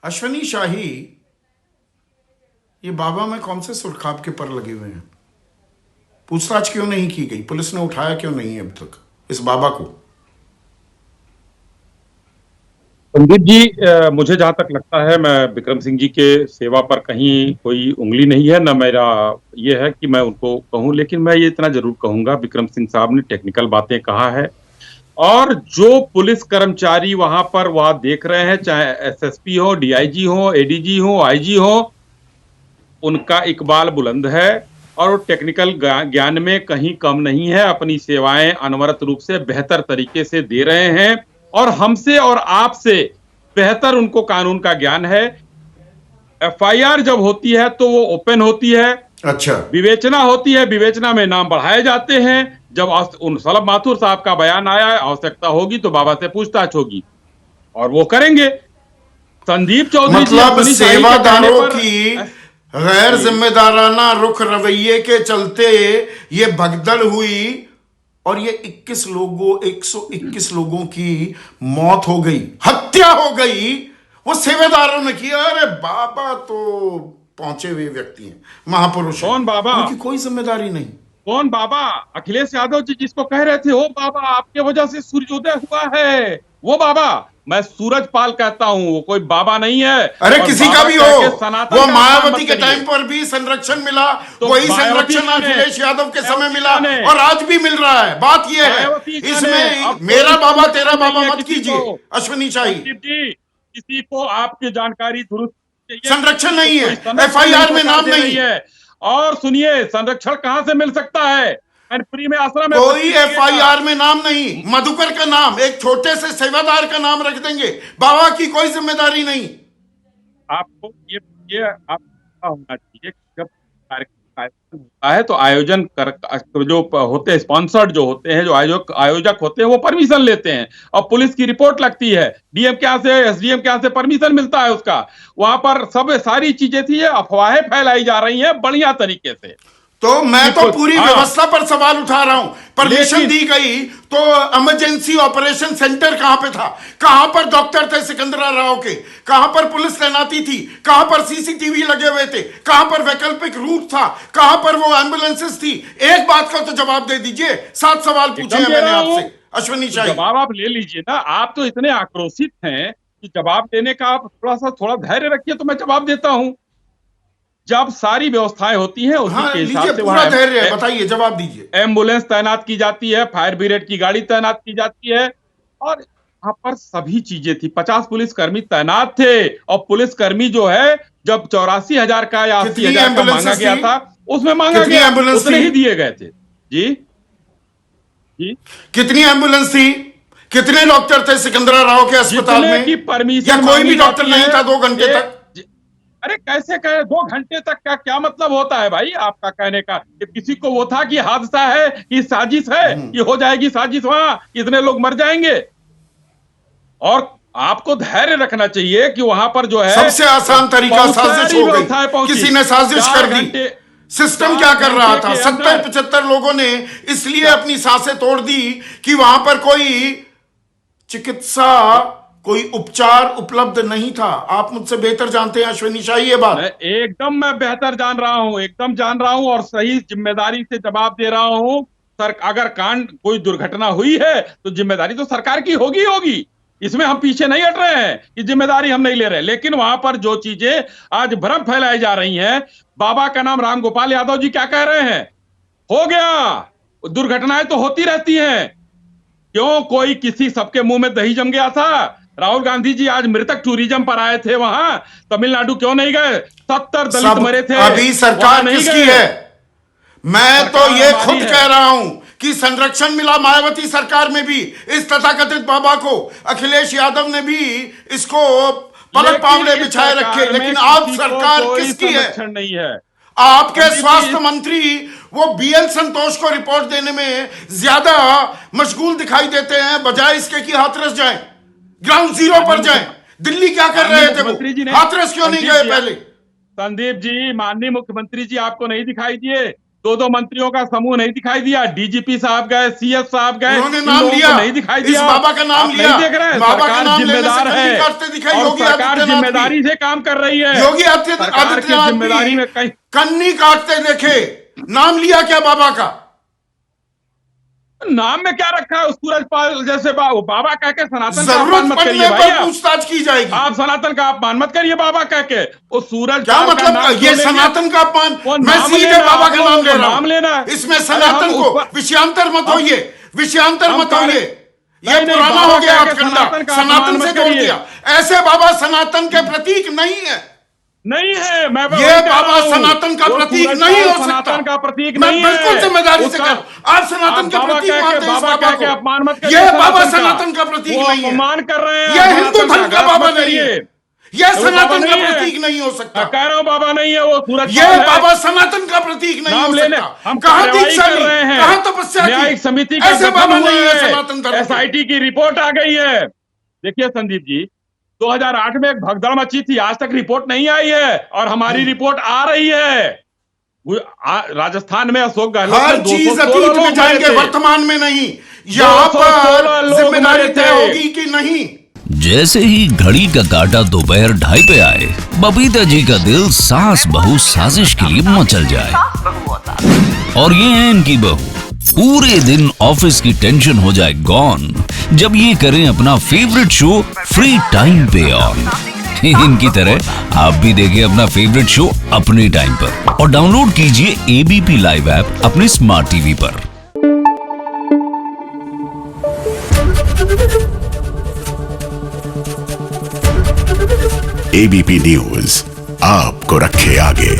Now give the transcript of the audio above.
अश्वनी शाही, ये बाबा में कौन से सुरखाब के पर लगे हुए हैं? पूछताछ क्यों नहीं की गई? पुलिस ने उठाया क्यों नहीं अब तक इस बाबा को? संदीप जी, मुझे जहां तक लगता है, मैं विक्रम सिंह जी के सेवा पर कहीं कोई उंगली नहीं है, न मेरा ये है कि मैं उनको कहूं, लेकिन मैं ये इतना जरूर कहूंगा, विक्रम सिंह साहब ने टेक्निकल बातें कहा है। और जो पुलिस कर्मचारी वहां पर वह देख रहे हैं, चाहे एसएसपी हो, डीआईजी हो, एडीजी हो, आईजी हो, उनका इकबाल बुलंद है और वो टेक्निकल ज्ञान में कहीं कम नहीं है। अपनी सेवाएं अनवरत रूप से बेहतर तरीके से दे रहे हैं और हमसे और आपसे बेहतर उनको कानून का ज्ञान है। एफआईआर जब होती है तो वो ओपन होती है। अच्छा। विवेचना होती है, विवेचना में नाम बढ़ाए जाते हैं। जब उन सलब माथुर साहब का बयान आया है, आवश्यकता होगी तो बाबा से पूछताछ होगी और वो करेंगे। संदीप चौधरी जी मतलब अपनी शाही के कहने सेवादारों पर की गैर जिम्मेदाराना रुख रवैये के चलते ये भगदड़ हुई और ये 121 लोगों की मौत हो गई, हत्या हो गई। वो सेवादारों ने किया। अरे बाबा तो पहुंचे हुए व्यक्ति हैं, महापुरुष हैं, कौन बाबा? उनकी कोई जिम्मेदारी नहीं। कौन बाबा? अखिलेश यादव जी जिसको कह रहे थे, ओ बाबा आपके वजह से सूर्योदय हुआ है, वो बाबा। मैं सूरज पाल कहता हूं, वो कोई बाबा नहीं है। अरे किसी का भी हो, वो मायावती के करिए। टाइम पर भी संरक्षण मिला, तो वही मायावती संरक्षण कौन है? अखिलेश यादव के समय मिला मायावती और आज भी मिल रहा है। बात यह है, मायावती कौन है? इसमें अब मेरा कोई बाबा तेरा संरक्षण बाबा नहीं है मत किसी कीजिए को। अश्वनी शाही। संदीप जी, किसी को आपकी जानकारी दुरुस्त चाहिए, संरक्षण नहीं कोई है, संरक्षण एफआईआर में सरकार नाम दे नहीं रही है। और सुनिए, संरक्षण कहां से मिल सकता है? फ्री में आश्रम है, कोई बच्ची लगेगा। एफआईआर में नाम नहीं। मधुकर का नाम, एक छोटे से सेवादार का नाम रख देंगे, बाबा की कोई जिम्मेदारी नहीं। आपको ये आप पता होना चाहिए कि जब कार्यक्रम का आयोजन होता है तो आयोजन कर जो होते हैं, स्पॉन्सर्ड जो होते हैं, जो आयोजक होते हैं, वो परमिशन लेते हैं और पुलिस की रिपोर्ट लगती है। डीएम के यहाँ से, एसडीएम के यहाँ से परमिशन मिलता है उसका। वहां पर सब सारी चीजें थी। अफवाहें फैलाई जा रही हैं बढ़िया तरीके से। तो मैं तो पूरी व्यवस्था पर सवाल उठा रहा हूं। परमिशन दी गई तो इमरजेंसी ऑपरेशन सेंटर कहां पे था? कहां पर डॉक्टर थे सिकंदरा राव के? कहां पर पुलिस तैनाती थी? कहां पर सीसीटीवी लगे हुए थे? कहां पर वैकल्पिक रूट था? कहां पर वो एम्बुलेंसेस थी? एक बात का तो जवाब दे दीजिए। 7 सवाल पूछे हैं मैंने आपसे अश्वनी शाही। जवाब आप ले लीजिए ना। आप तो इतने आक्रोशित हैं कि जवाब देने का आप थोड़ा धैर्य रखिए तो मैं जवाब देता हूं। जब सारी व्यवस्थाएं होती हैं उसी हाँ, के लीजिए, हिसाब से पूरा वहां धैर्य है, बताइए, जवाब दीजिए। एम्बुलेंस तैनात की जाती है, फायर ब्रिगेड की गाड़ी तैनात की जाती है और वहां पर सभी चीजें थी। 50 पुलिसकर्मी तैनात थे और पुलिसकर्मी जो है, जब 84,000 का या 80,000 का मांगा गया था, उसमें मांगा गया उतने ही दिए गए थे। जी जी, कितनी एम्बुलेंस थी? कितने डॉक्टर थे सिकंदरा राव के अस्पताल में? की परमिशन या कोई भी डॉक्टर नहीं था 2 घंटे तक? अरे कैसे कहे 2 घंटे तक का क्या मतलब होता है भाई आपका कहने का? कि किसी को वो था कि हादसा है, कि साजिश है, कि हो जाएगी साजिश, वहां इतने लोग मर जाएंगे। और आपको धैर्य रखना चाहिए कि वहां पर जो है सबसे आसान तरीका साजिश हो गई, किसी ने साजिश कर दी। सिस्टम क्या कर रहा था? 70-75 लोगों ने इसलिए अपनी सांसें तोड़ दी कि वहां पर कोई चिकित्सा, कोई उपचार उपलब्ध नहीं था। आप मुझसे बेहतर जानते हैं अश्वनी शाही ये बात। एकदम मैं बेहतर जान रहा हूं, एकदम जान रहा हूं और सही जिम्मेदारी से जवाब दे रहा हूं। सर, अगर कांड कोई दुर्घटना हुई है तो जिम्मेदारी तो सरकार की होगी। इसमें हम पीछे नहीं हट रहे हैं कि जिम्मेदारी हम नहीं ले रहे। लेकिन वहां पर जो चीजें आज भ्रम फैलाई जा रही हैं, बाबा का नाम राम गोपाल यादव जी क्या कह रहे हैं? हो गया, दुर्घटनाएं तो होती रहती हैं। क्यों कोई किसी सबके मुंह में दही जम गया था? राहुल गांधी जी आज मृतक टूरिज्म पर आए थे, वहां तमिलनाडु क्यों नहीं गए? 70 दलित मरे थे। अभी सरकार किसकी है? मैं तो ये खुद कह रहा हूं कि संरक्षण मिला मायावती सरकार में भी इस तथाकथित बाबा को। अखिलेश यादव ने भी इसको पलक पावले बिछाए रखे। लेकिन अब सरकार किसकी है? नहीं है। आपके स्वास्थ्य मंत्री वो बीएल संतोष को रिपोर्ट देने में ज्यादा मशगूल दिखाई देते हैं, बजाय इसके कि हाथरस जाएं, ग्राउंड जीरो पर जाएं। दिल्ली क्या कर रहे थे वो? हाथरस क्यों नहीं गए पहले? संदीप जी, माननीय मुख्यमंत्री जी आपको नहीं दिखाई दिए? दो मंत्रियों का समूह नहीं दिखाई दिया, डीजीपी साहब गए, सीएस साहब गए, उन्होंने इन नाम लोगों को लिया, नहीं दिखाई इस दिया। बाबा का नाम आप लिया, नहीं देख रहे हैं, बाबा का सरकार नाम लेने से जिम्मेदार कहीं है काटते दिखाई और योगी सरकार आदित्यनाथ जिम्मेदारी से काम कर रही है। योगी सरकार की आदित्यनाथ जिम्मेदारी में कहीं कन्नी काटते देखे। नाम लिया क्या बाबा का? नाम में क्या रखा है? सूरजपाल जैसे बाबा कह के सनातन का जरूरत अपमान मत पड़ने करिए पर भाई। पूछताछ की जाएगी। आप सनातन का अपमान मत करिए बाबा कह के। वो सूरज क्या मतलब? ये सनातन का अपमान? मैं सीधे बाबा का नाम ले रहा हूं। इसमें सनातन को विषयांतर मत होइए, विषयांतर मत होइए। ये पुराना हो गया हथकंडा, सनातन से जोड़ दिया। ऐसे बाबा सनातन के प्रतीक नहीं है, नहीं है। ये बाबा सनातन का प्रतीक नहीं हो सकता। सनातन का प्रतीक मैं नहीं है। बिल्कुल जिम्मेदारी से कर, आप सनातन के प्रतीक मानते हैं इस बाबा को। अपमान मत करिए। ये बाबा सनातन का प्रतीक नहीं है, अपमान कर रहे हैं। ये हिंदू धर्म का बाबा नहीं है, ये सनातन का नहीं है। प्रतीक नहीं हो सकता। कह रहा हूं बाबा नहीं है, वो सूरज ये बाबा सनातन का प्रतीक नहीं हो सकता। हम कहां कार्रवाई दीक्षा कर ली, रहे हैं। कहां तपस्या की? न्यायिक समिति का ऐसे गठन बाबा हुआ नहीं है है। सनातन धर्म के। एसआईटी की रिपोर्ट आ गई है। देखिए संदीप जी, 2008 में एक भगदड़ मची थी, आज तक रिपोर्ट नहीं आई है और हमारी रिपोर्ट आ रही है। राजस्थान में अशोक गहलोत हर चीज अतीत में जाएंगे, वर्तमान में नहीं। यहाँ पर जिम्मेदारी तय होगी कि नहीं। जैसे ही घड़ी का काटा दोपहर 2:30 पे आए, बबीता जी का दिल सास बहू साजिश के लिए मचल जाए। और ये है इनकी बहू, पूरे दिन ऑफिस की टेंशन हो जाए गॉन जब ये करें अपना फेवरेट शो फ्री टाइम पे ऑन। इनकी तरह आप भी देखिए अपना फेवरेट शो अपने टाइम पर और डाउनलोड कीजिए एबीपी लाइव ऐप अपने स्मार्ट टीवी पर। एबीपी न्यूज आपको रखे आगे।